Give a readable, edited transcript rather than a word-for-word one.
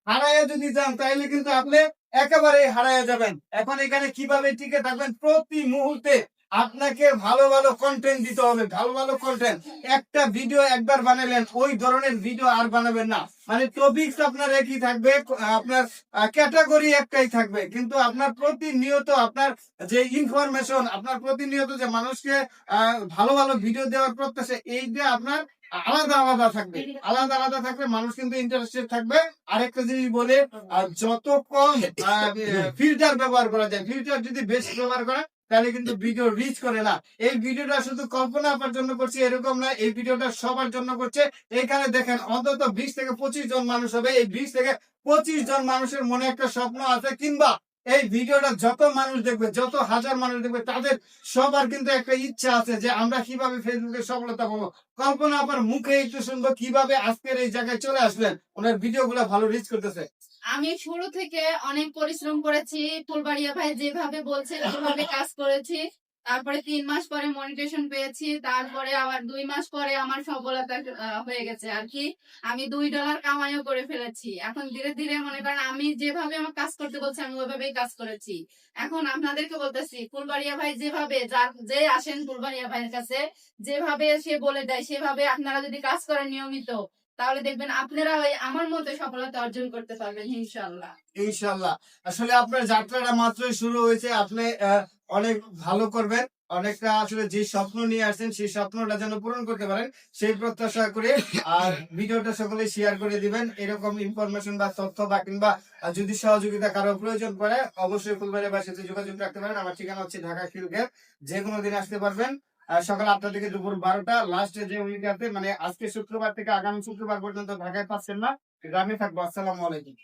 হারাইয়া যদি যান তাহলে কিন্তু আপনি একেবারে হারাইয়া যাবেন। এখন এখানে কিভাবে টিকে থাকবেন, প্রতি মুহূর্তে আপনাকে ভালো ভালো কন্টেন্ট দিতে হবে, ভালো ভালো কন্টেন্ট। একটা ভিডিও একবার বানালেন, ওই ধরনের ভিডিও আর বানাবেন না। মানে টপিকস আপনার একই থাকবে, আপনার ক্যাটাগরি একটাই থাকবে, কিন্তু আপনার প্রতিনিয়ত আপনার যে ইনফরমেশন, আপনার প্রতিনিয়ত যে মানুষকে ভালো ভালো ভিডিও দেওয়ার প্রত্যাশা, এইটা আপনার আলাদা আলাদা থাকবে। আলাদা আলাদা থাকলে মানুষ কিন্তু ইন্টারেস্টেড থাকবে। আরেকটা জিনিস বলে, যত কম ফিল্টার ব্যবহার করা যায়, ফিল্টার যদি বেশি ব্যবহার করা তাহলে কিন্তু ভিডিও রিচ করে না। এই ভিডিওটা শুধু কল্পনা আপনার জন্য করছি এরকম না, এই ভিডিওটা সবার জন্য করছে। এখানে দেখেন অন্তত 20 থেকে 25 জন মানুষ হবে। এই 20 থেকে 25 জন মানুষের মনে একটা স্বপ্ন আছে, কিংবা এই ভিডিওটা যত মানুষ দেখবে, যত হাজার মানুষ দেখবে, তাদের সবার কিন্তু একটা ইচ্ছা আছে যে আমরা কিভাবে ফেসবুকে সফলতা পাবো। কল্পনা আপনার মুখে একটু শুনবো কিভাবে আজকের এই জায়গায় চলে আসলেন, ওনার ভিডিও গুলা ভালো রিচ করতেছে। আমি শুরু থেকে অনেক পরিশ্রম করেছি, ফুলবাড়িয়া ভাই যেভাবে বলছে সেভাবে কাজ করেছি। তারপরে 3 মাস পরে মনিটেশন পেয়েছি, তারপরে আবার 2 মাস পরে আমার সফলতা হয়ে গেছে আর কি। আমি $2 কামাইও করে ফেলেছি। এখন ধীরে ধীরে মনে করেন আমি যেভাবে আমার কাজ করতে বলছি আমি ওইভাবেই কাজ করেছি। এখন আপনাদেরকে বলতেছি, ফুলবাড়িয়া ভাই যেভাবে যে আসেন ফুলবাড়িয়া ভাইয়ের কাছে, যেভাবে সে বলে দেয় সেভাবে আপনারা যদি কাজ করেন নিয়মিত, তাহলে দেখবেন আপনারা ওই আমার মতো সফলতা অর্জন করতে পারবেন ইনশাআল্লাহ। ইনশাল্লাহ। আসলে আপনার যাত্রাটা মাত্রই শুরু হয়েছে, আপনি অনেক ভালো করবেন। অনেকটা আসলে যে স্বপ্ন নিয়ে আসছেন সেই স্বপ্নটা যেন পূরণ করতে পারেন সেই প্রত্যাশা করে। আর ভিডিওটা সকলে শেয়ার করে দিবেন। এরকম ইনফরমেশন বা তথ্য বা কিংবা যদি সহযোগিতা কারো প্রয়োজন পড়ে, অবশ্যই ফুলবাড়িয়া ভাইয়ের সাথে যোগাযোগ রাখতে পারেন। আমার ঠিকানা হচ্ছে ঢাকা খিলগাঁও। যে কোনো দিন আসতে পারবেন, সকাল 8টা থেকে দুপুর 12টা। লাস্টে যে উইকেতে মানে আজকে শুক্রবার থেকে আগামী শুক্রবার পর্যন্ত ঢাকায় পাচ্ছেন না, গ্রামে থাকবো। আসসালামু আলাইকুম।